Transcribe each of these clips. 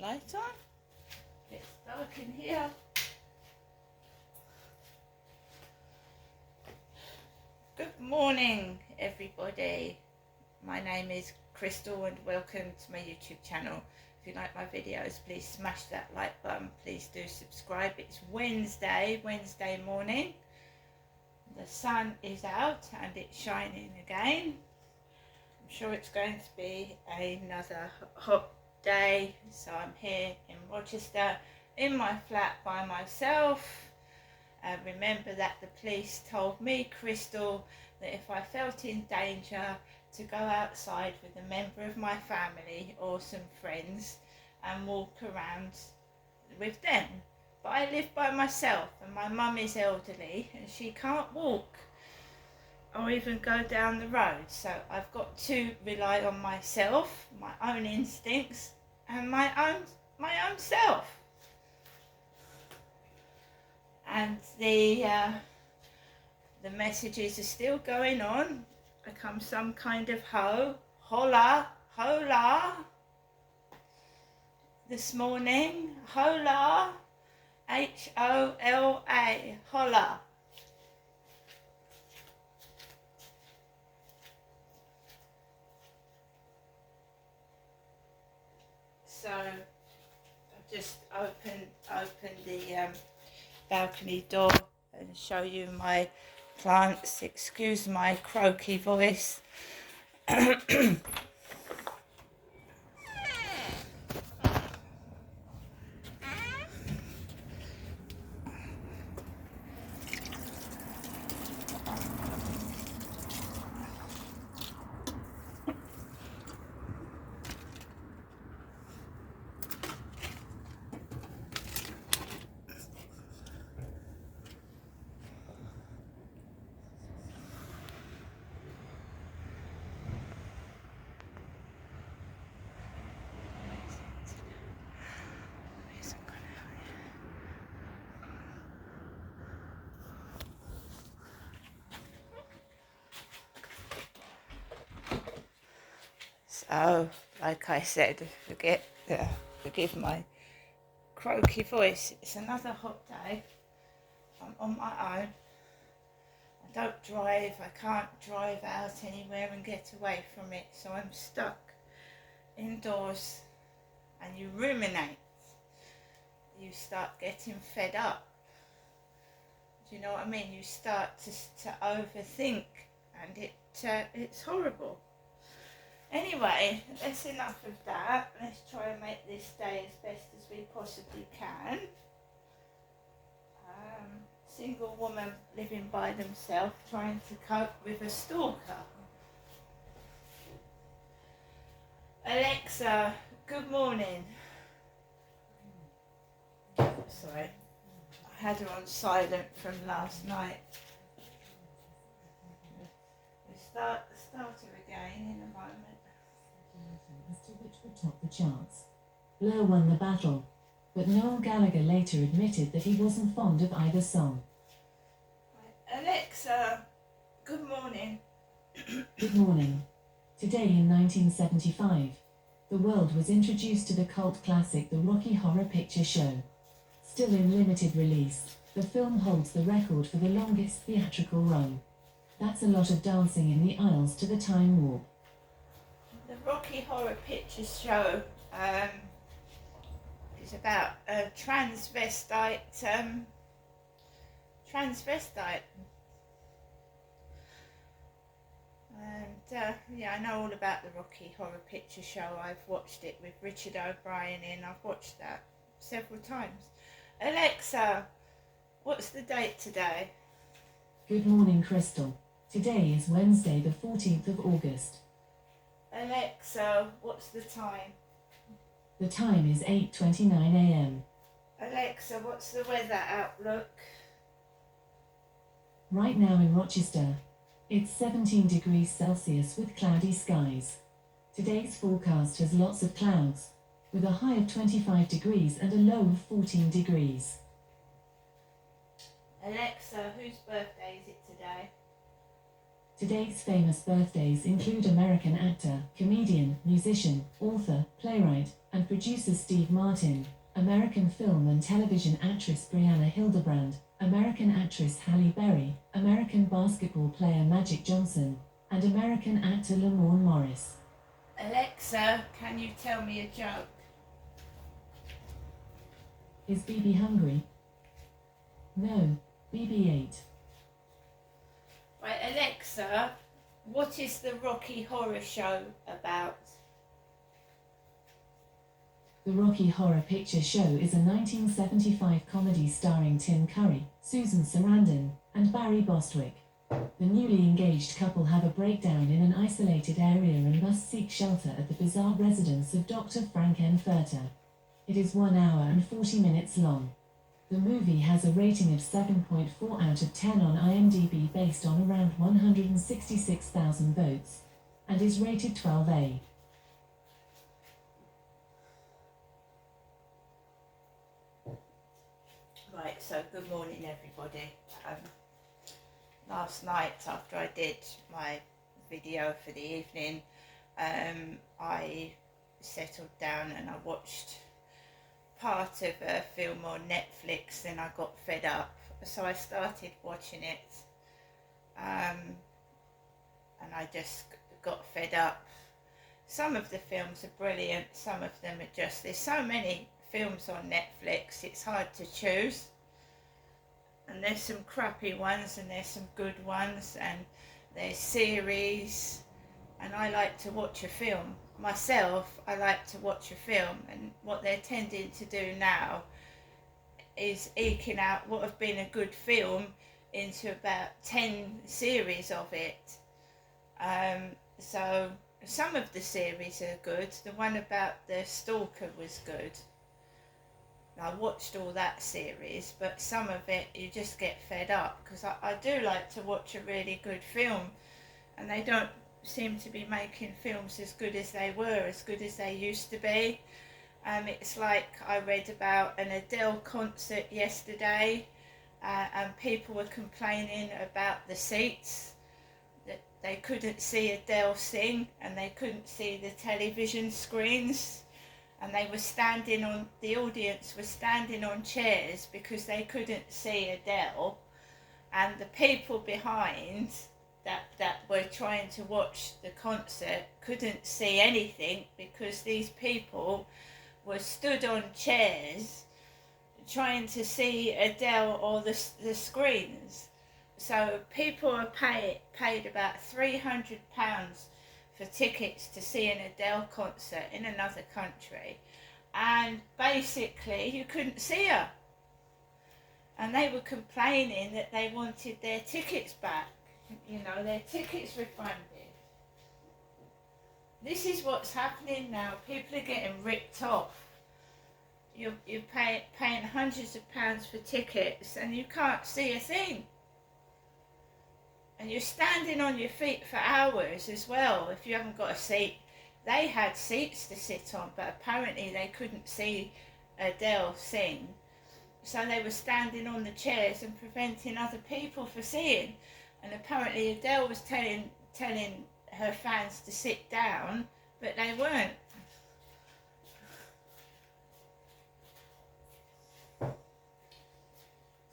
light on. It's dark in here. Good morning, everybody. My name is Crystal and welcome to my YouTube channel. If you like my videos, please smash that like button. Please do subscribe. It's Wednesday morning. The sun is out and it's shining again. I'm sure it's going to be another hot day. So I'm here in Rochester in my flat by myself. Remember that the police told me, Crystal, that if I felt in danger to go outside with a member of my family or some friends and walk around with them. But I live by myself and my mum is elderly and she can't walk or even go down the road. So I've got to rely on myself, my own instincts and my own self. And the messages are still going on. Become some kind of hola this morning. Hola, H-O-L-A, hola. So I've just opened the balcony door and show you my plants. Excuse my croaky voice. So, like I said, forgive my croaky voice. It's another hot day. I'm on my own. I don't drive. I can't drive out anywhere and get away from it. So I'm stuck indoors. And you ruminate. You start getting fed up. Do you know what I mean? You start to overthink, and it's horrible. Anyway, that's enough of that. Let's try and make this day as best as we possibly can. Single woman living by themselves, trying to cope with a stalker. Alexa, good morning. Sorry, I had her on silent from last night. We'll start her again in a moment. As to which would top the charts. Blur won the battle, but Noel Gallagher later admitted that he wasn't fond of either song. Alexa, good morning. Good morning. Today in 1975, the world was introduced to the cult classic The Rocky Horror Picture Show. Still in limited release, the film holds the record for the longest theatrical run. That's a lot of dancing in the aisles to the Time Warp. The Rocky Horror Picture Show is about a transvestite. And yeah, I know all about the Rocky Horror Picture Show. I've watched it with Richard O'Brien in. I've watched that several times. Alexa, what's the date today? Good morning, Crystal. Today is Wednesday, the 14th of August. Alexa, what's the time? The time is 8:29 a.m. Alexa, what's the weather outlook? Right now in Rochester, it's 17 degrees Celsius with cloudy skies. Today's forecast has lots of clouds, with a high of 25 degrees and a low of 14 degrees. Alexa, whose birthday is it today? Today's famous birthdays include American actor, comedian, musician, author, playwright, and producer Steve Martin, American film and television actress Brianna Hildebrand, American actress Halle Berry, American basketball player Magic Johnson, and American actor Lamorne Morris. Alexa, can you tell me a joke? Is BB hungry? No, BB ate. Right, Alexa, what is the Rocky Horror Show about? The Rocky Horror Picture Show is a 1975 comedy starring Tim Curry, Susan Sarandon, and Barry Bostwick. The newly engaged couple have a breakdown in an isolated area and must seek shelter at the bizarre residence of Dr. Frank N. Furter. It is 1 hour and 40 minutes long. The movie has a rating of 7.4 out of 10 on IMDb based on around 166,000 votes, and is rated 12A. Right, so good morning everybody. Last night after I did my video for the evening, I settled down and I watched part of a film on Netflix, and I got fed up, so I started watching it, and I just got fed up. Some of the films are brilliant, some of them are just, there's so many films on Netflix, it's hard to choose, and there's some crappy ones and there's some good ones, and there's series, and I like to watch a film. Myself, I like to watch a film, and what they're tending to do now is eking out what have been a good film into about 10 series of it. So some of the series are good. The one about the stalker was good. I watched all that series, but some of it you just get fed up, because I do like to watch a really good film, and they don't seem to be making films as good as they were, as good as they used to be. It's like I read about an Adele concert yesterday, and people were complaining about the seats, that they couldn't see Adele sing and they couldn't see the television screens, and they were standing on, the audience was standing on chairs because they couldn't see Adele, and the people behind that were trying to watch the concert couldn't see anything because these people were stood on chairs trying to see Adele or the screens. So people are paid about £300 for tickets to see an Adele concert in another country, and basically you couldn't see her, and they were complaining that they wanted their tickets back, you know, their tickets refunded. This is what's happening now. People are getting ripped off. You're paying hundreds of pounds for tickets and you can't see a thing. And you're standing on your feet for hours as well if you haven't got a seat. They had seats to sit on, but apparently they couldn't see Adele sing. So they were standing on the chairs and preventing other people from seeing. And apparently Adele was telling her fans to sit down, but they weren't.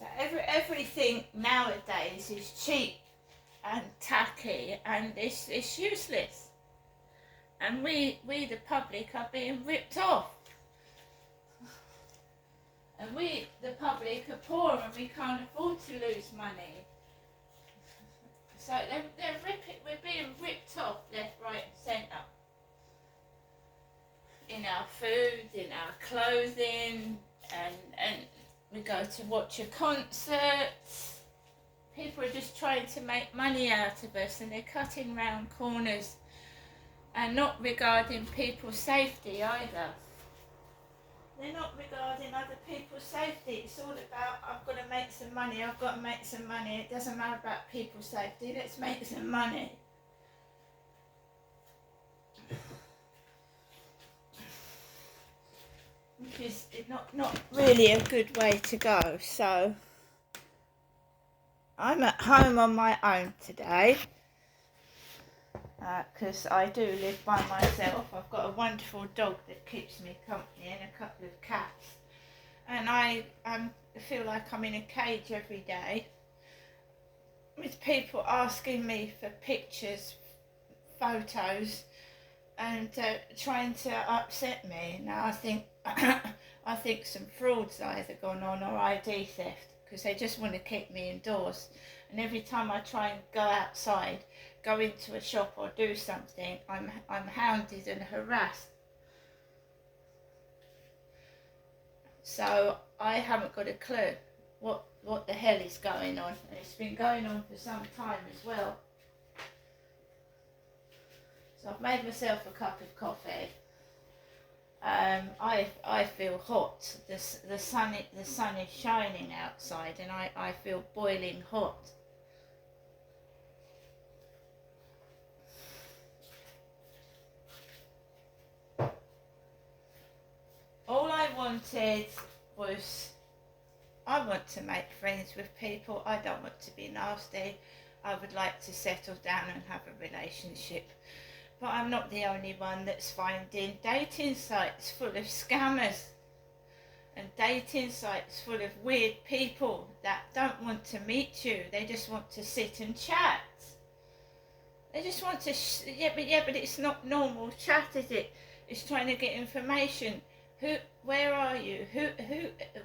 So everything nowadays is cheap and tacky, and it's useless. And we the public are being ripped off. And we, the public, are poor and we can't afford to lose money. So we're being ripped off left, right and centre. In our food, in our clothing, and we go to watch a concert. People are just trying to make money out of us, and they're cutting round corners and not regarding people's safety either. They're not regarding other people's safety. It's all about, I've got to make some money, I've got to make some money. It doesn't matter about people's safety, let's make some money. Which is not really a good way to go. So I'm at home on my own today, because I do live by myself. I've got a wonderful dog that keeps me company and a couple of cats. And I feel like I'm in a cage every day with people asking me for pictures, photos, and trying to upset me. Now I think I think some fraud's either gone on or ID theft, because they just want to keep me indoors. And every time I try and go outside, go into a shop or do something, I'm hounded and harassed. So I haven't got a clue what the hell is going on. And it's been going on for some time as well. So I've made myself a cup of coffee. I feel hot. The sun is shining outside, and I feel boiling hot. All I wanted was, I want to make friends with people. I don't want to be nasty. I would like to settle down and have a relationship. But I'm not the only one that's finding dating sites full of scammers and dating sites full of weird people that don't want to meet you. They just want to sit and chat. They just want to, but it's not normal chat, is it? It's trying to get information. Where are you?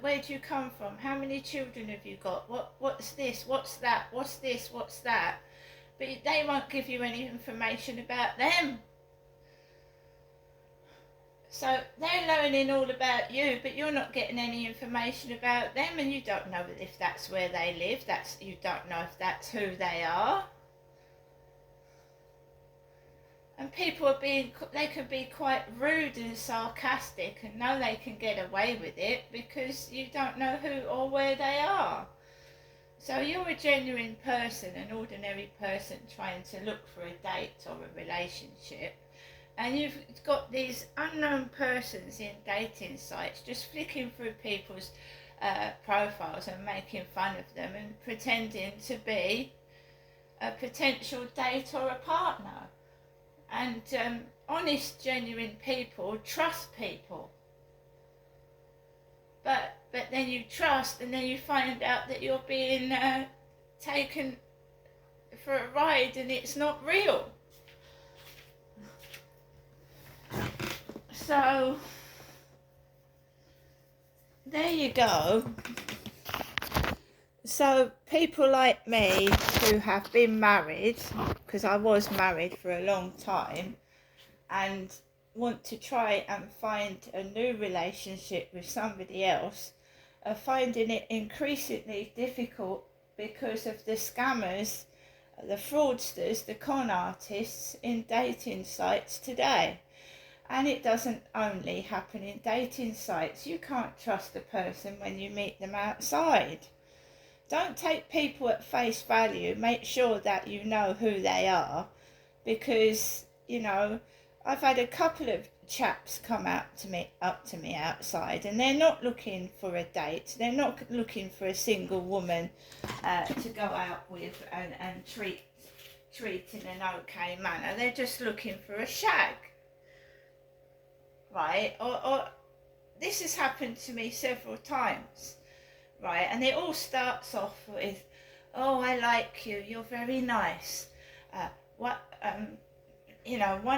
Where do you come from? How many children have you got? What's this? What's that? What's this? What's that? But they won't give you any information about them. So they're learning all about you, but you're not getting any information about them, and you don't know if that's where they live. You don't know if that's who they are. And people they can be quite rude and sarcastic and know they can get away with it because you don't know who or where they are. So you're a genuine person, an ordinary person trying to look for a date or a relationship, and you've got these unknown persons in dating sites just flicking through people's profiles and making fun of them and pretending to be a potential date or a partner. And honest, genuine people trust people. But then you trust, and then you find out that you're being taken for a ride and it's not real. So there you go. So people like me who have been married, because I was married for a long time, and want to try and find a new relationship with somebody else, are finding it increasingly difficult because of the scammers, the fraudsters, the con artists in dating sites today. And it doesn't only happen in dating sites. You can't trust a person when you meet them outside. Don't take people at face value. Make sure that you know who they are, because, I've had a couple of chaps come up to me outside, and they're not looking for a date. They're not looking for a single woman to go out with and treat in an okay manner. They're just looking for a shag, right? Or this has happened to me several times. Right, and it all starts off with, "Oh, I like you. You're very nice." One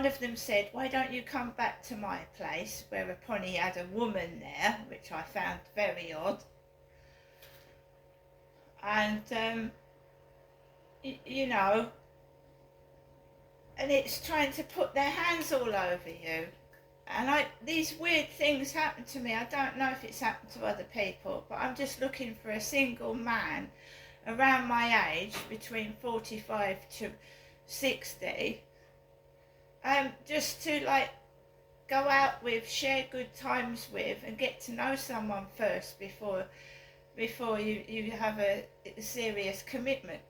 of them said, "Why don't you come back to my place?" Whereupon he had a woman there, which I found very odd. And and it's trying to put their hands all over you. And these weird things happen to me. I don't know if it's happened to other people, but I'm just looking for a single man around my age, between 45 to 60, just to go out with, share good times with, and get to know someone first before you have a serious commitment.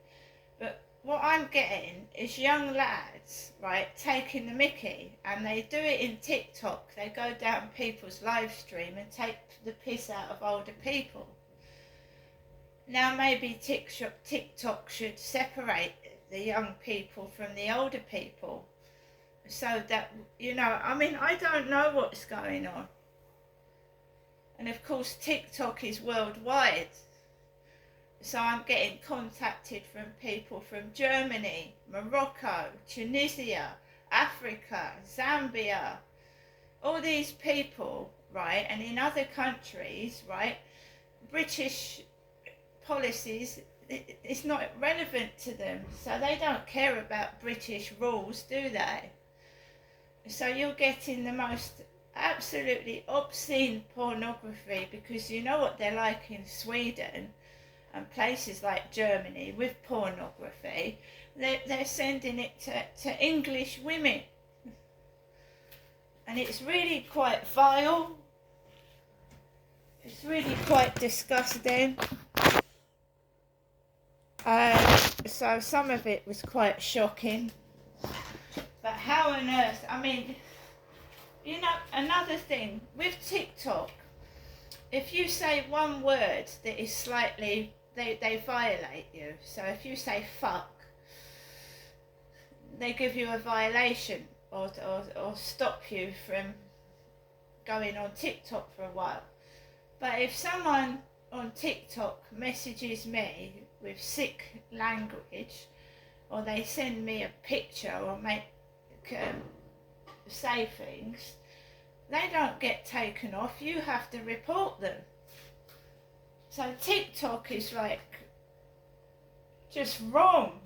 But what I'm getting is young lads, right, taking the mickey, and they do it in TikTok. They go down people's live stream and take the piss out of older people. Now maybe TikTok should separate the young people from the older people, so that, you know, I mean, I don't know what's going on. And of course, TikTok is worldwide. So I'm getting contacted from people from Germany, Morocco, Tunisia, Africa, Zambia, all these people, right? And in other countries, right, British policies, it's not relevant to them. So they don't care about British rules, do they? So you're getting the most absolutely obscene pornography, because you know what they're like in Sweden and places like Germany with pornography. They're sending it to English women. And it's really quite vile. It's really quite disgusting. So some of it was quite shocking. But how on earth, I mean, you know, another thing with TikTok, if you say one word that is slightly, they violate you. So if you say fuck, they give you a violation, or stop you from going on TikTok for a while. But if someone on TikTok messages me with sick language, or they send me a picture, or say things, they don't get taken off. You have to report them. So TikTok is like just wrong.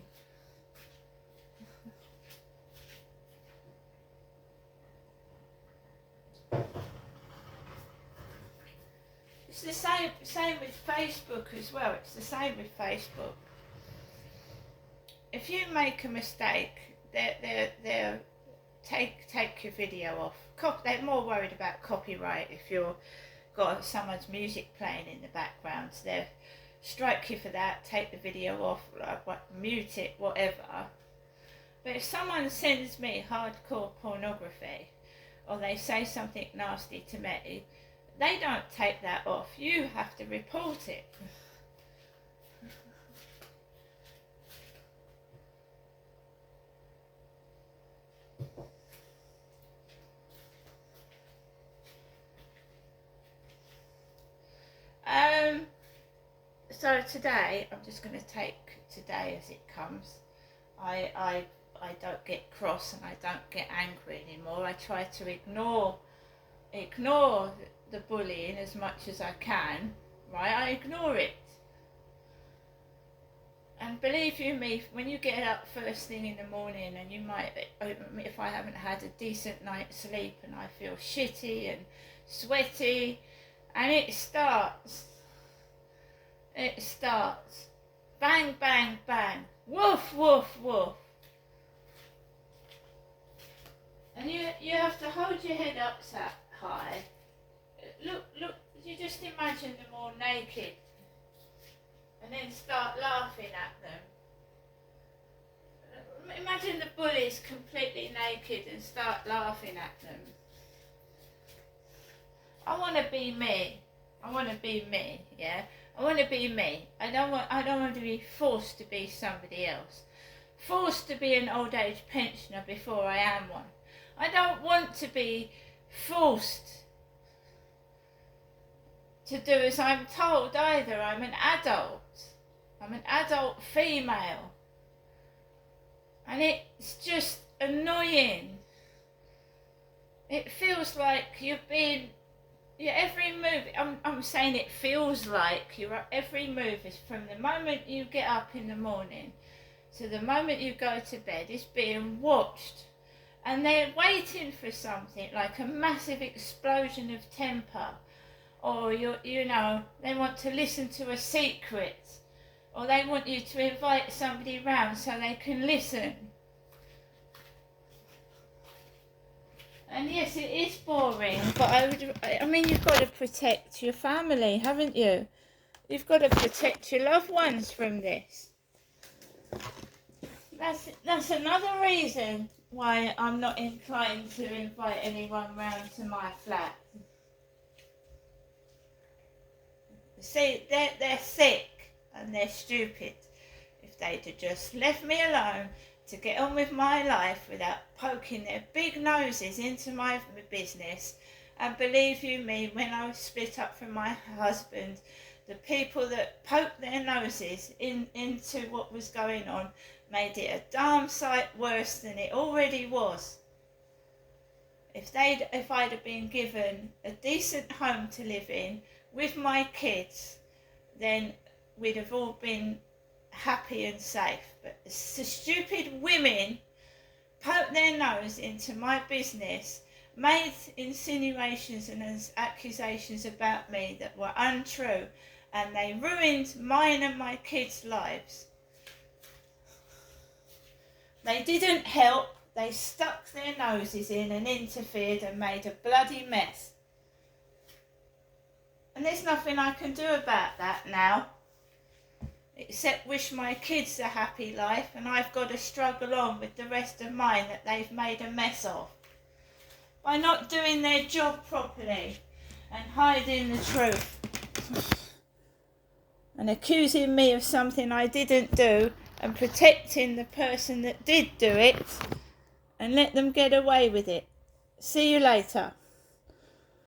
It's the same with Facebook as well. It's the same with Facebook. If you make a mistake, they'll take your video off. They're more worried about copyright. If you've got someone's music playing in the background, so they'll strike you for that, take the video off, mute it, whatever. But if someone sends me hardcore pornography, or they say something nasty to me, they don't take that off. You have to report it. So today, I'm just going to take today as it comes. I don't get cross and I don't get angry anymore. I try to ignore the bullying as much as I can, right? I ignore it. And believe you me, when you get up first thing in the morning, and you might, if I haven't had a decent night's sleep and I feel shitty and sweaty, and it starts, bang, bang, bang, woof, woof, woof. And you have to hold your head up that high. Look, you just imagine them all naked, and then start laughing at them. Imagine the bullies completely naked and start laughing at them. I want to be me. I want to be me, yeah? I want to be me. I don't want to be forced to be somebody else. Forced to be an old age pensioner before I am one. I don't want to be forced to do as I'm told either. I'm an adult. I'm an adult female. And it's just annoying. It feels like you're being... every move, I'm saying it feels like every move is from the moment you get up in the morning to the moment you go to bed is being watched. And they're waiting for something like a massive explosion of temper, or they want to listen to a secret, or they want you to invite somebody round so they can listen. And yes, it is boring, but you've got to protect your family, haven't you? You've got to protect your loved ones from this. That's another reason why I'm not inclined to invite anyone round to my flat. See, they're sick and they're stupid. If they'd have just left me alone to get on with my life without poking their big noses into my business. And believe you me, when I was split up from my husband, the people that poked their noses into what was going on made it a darn sight worse than it already was. If I'd have been given a decent home to live in with my kids, then we'd have all been happy and safe. But the stupid women poked their nose into my business, made insinuations and accusations about me that were untrue, and they ruined mine and my kids' lives. They didn't help. They stuck their noses in and interfered and made a bloody mess. And there's nothing I can do about that now, except wish my kids a happy life, and I've got to struggle on with the rest of mine that they've made a mess of by not doing their job properly and hiding the truth and accusing me of something I didn't do and protecting the person that did do it, and let them get away with it. See you later.